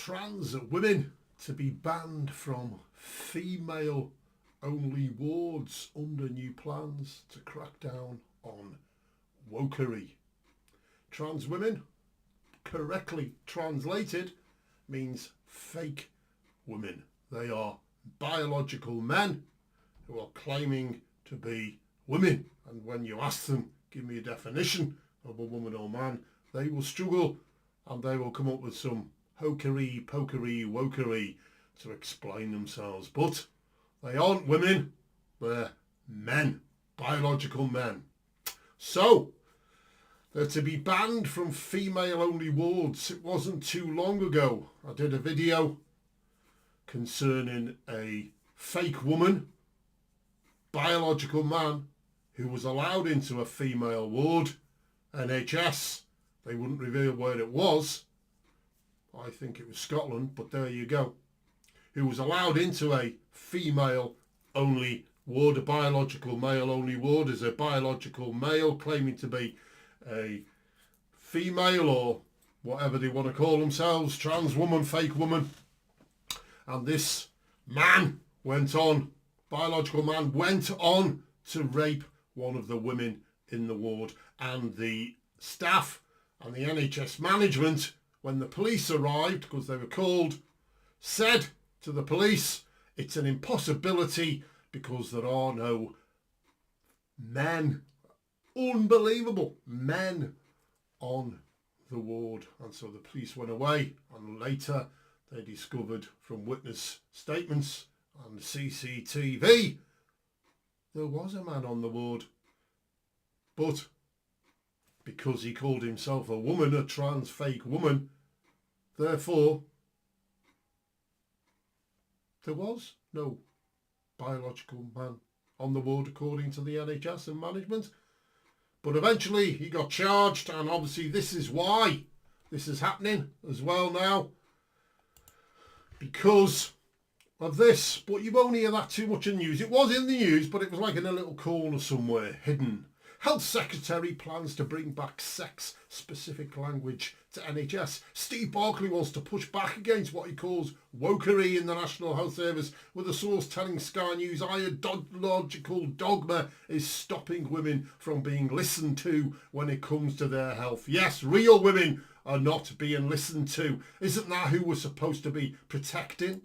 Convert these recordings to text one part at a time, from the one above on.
trans women to be banned from female-only wards under new plans to crack down on wokery. Trans women, correctly translated, means fake women. They are biological men who are claiming to be women. And when you ask them, give me a definition of a woman or man, they will struggle and they will come up with some hokery, pokery, wokery to explain themselves. But they aren't women, they're men, biological men. So, they're to be banned from female-only wards. It wasn't too long ago I did a video concerning a fake woman, biological man, who was allowed into a female ward, NHS. They wouldn't reveal where it was. I think it was Scotland, but there you go. Who was allowed into a female-only ward, a biological male-only ward, as a biological male claiming to be a female or whatever they want to call themselves, trans woman, fake woman. And this man went on, biological man, went on to rape one of the women in the ward. And the staff and the NHS management, when the police arrived, because they were called, said to the police, it's an impossibility because there are no men, unbelievable, men on the ward. And so the police went away, and later they discovered from witness statements and CCTV there was a man on the ward. But because he called himself a woman, a trans fake woman, therefore there was no biological man on the ward according to the NHS and management. But eventually he got charged, and obviously this is why this is happening as well now, because of this. But you won't hear that too much in the news. It was in the news, but it was like in a little corner somewhere, hidden. Health Secretary plans to bring back sex-specific language to NHS. Steve Barclay wants to push back against what he calls wokery in the National Health Service, with a source telling Sky News ideological dogma is stopping women from being listened to when it comes to their health. Yes, real women are not being listened to. Isn't that who we're supposed to be protecting?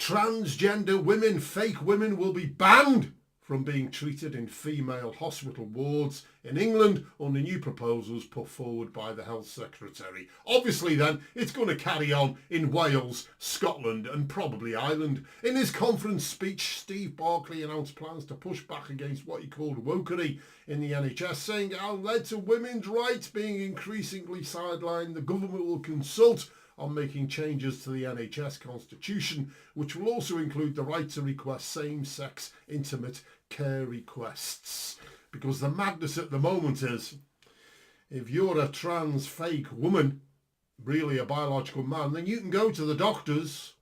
Transgender women, fake women, will be banned from being treated in female hospital wards in England under new proposals put forward by the Health Secretary. Obviously then, it's going to carry on in Wales, Scotland and probably Ireland. In his conference speech, Steve Barclay announced plans to push back against what he called wokery in the NHS, saying it led to women's rights being increasingly sidelined. The government will consult on making changes to the NHS constitution, which will also include the right to request same-sex intimate care requests. Because the madness at the moment is, if you're a trans fake woman, really a biological man, then you can go to the doctors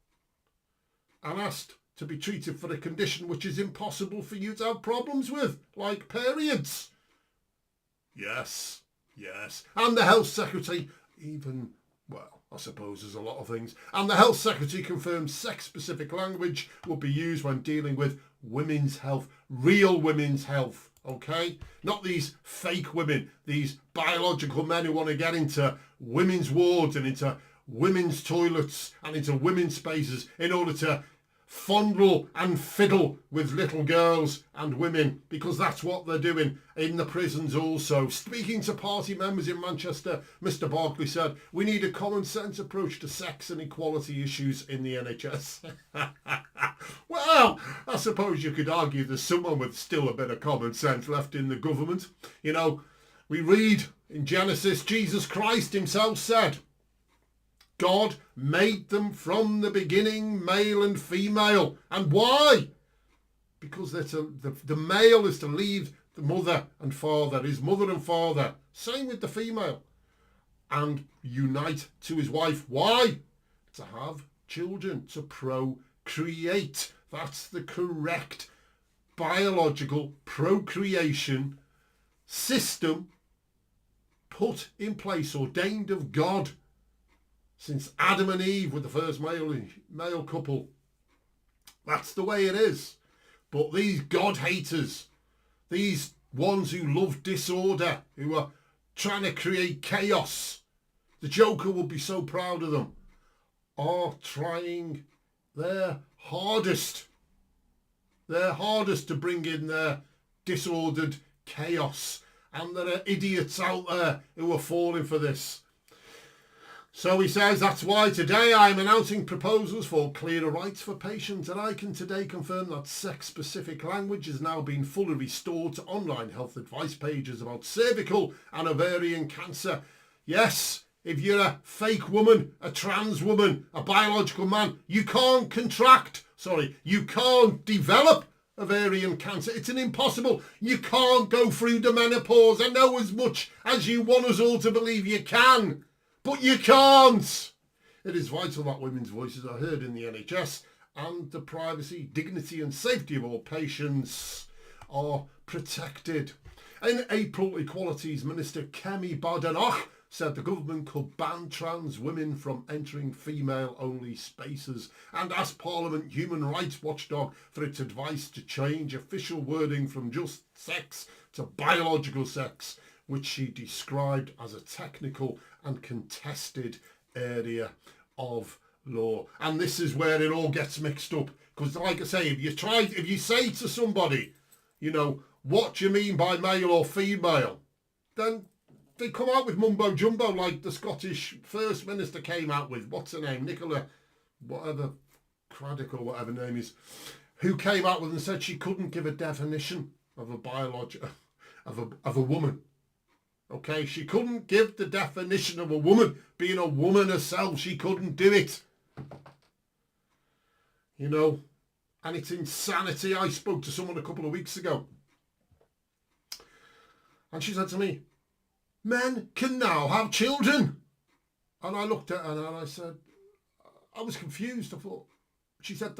and ask to be treated for a condition which is impossible for you to have problems with, like periods. Yes, yes. And the Health Secretary even, well, I suppose there's a lot of things. And the Health Secretary confirmed sex-specific language will be used when dealing with women's health, real women's health, okay? Not these fake women, these biological men who want to get into women's wards and into women's toilets and into women's spaces in order to fondle and fiddle with little girls and women, because that's what they're doing in the prisons also. Speaking to party members in Manchester, Mr. Barclay said, we need a common sense approach to sex and equality issues in the NHS. Well, I suppose you could argue there's someone with still a bit of common sense left in the government. You know, we read in Genesis, Jesus Christ himself said, God made them from the beginning, male and female. And why? Because the male is to leave the mother and father, his mother and father. Same with the female. And unite to his wife. Why? To have children, to procreate. That's the correct biological procreation system put in place, ordained of God. since Adam and Eve with the first male couple. That's the way it is. But these God haters, these ones who love disorder, who are trying to create chaos, the Joker would be so proud of them, are trying their hardest to bring in their disordered chaos. And there are idiots out there who are falling for this. So he says, that's why today I am announcing proposals for clearer rights for patients, and I can today confirm that sex-specific language has now been fully restored to online health advice pages about cervical and ovarian cancer. Yes, if you're a fake woman, a trans woman, a biological man, you can't you can't develop ovarian cancer. It's an impossible. You can't go through the menopause. I know as much as you want us all to believe you can. But you can't. It is vital that women's voices are heard in the NHS and the privacy, dignity and safety of all patients are protected. In April, Equalities Minister Kemi Badenoch said the government could ban trans women from entering female-only spaces and asked Parliament Human Rights Watchdog for its advice to change official wording from just sex to biological sex, which she described as a technical and contested area of law. And this is where it all gets mixed up. Because like I say, if you say to somebody, you know, what do you mean by male or female? Then they come out with mumbo jumbo like the Scottish First Minister came out with, what's her name, Nicola, whatever, Craddock or whatever her name is, who came out with and said she couldn't give a definition of a woman. Okay, she couldn't give the definition of a woman, being a woman herself. She couldn't do it. You know, and it's insanity. I spoke to someone a couple of weeks ago, and she said to me, men can now have children. And I looked at her and I said, I was confused. I thought, she said,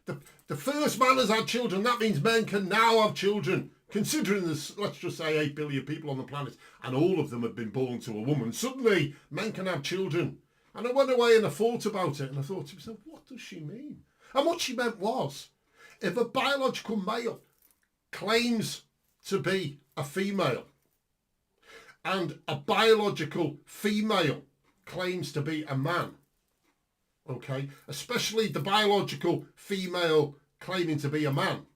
the first man has had children. That means men can now have children. Considering there's, let's just say, 8 billion people on the planet and all of them have been born to a woman, suddenly men can have children. And I went away and I thought about it and I thought to myself, what does she mean? And what she meant was, if a biological male claims to be a female and a biological female claims to be a man, okay, especially the biological female claiming to be a man,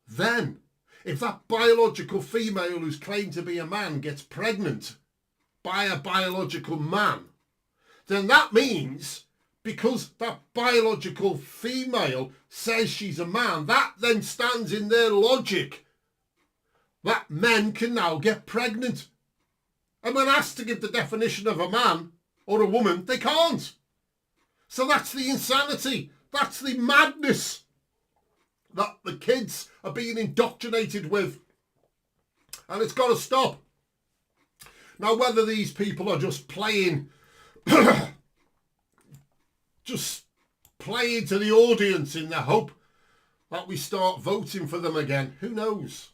then if that biological female who's claimed to be a man gets pregnant by a biological man, then that means, because that biological female says she's a man, that then stands in their logic that men can now get pregnant. And when asked to give the definition of a man or a woman, they can't. So that's the insanity. That's the madness that the kids are being indoctrinated with. And it's got to stop. Now, whether these people are just playing, just playing to the audience in the hope that we start voting for them again, who knows?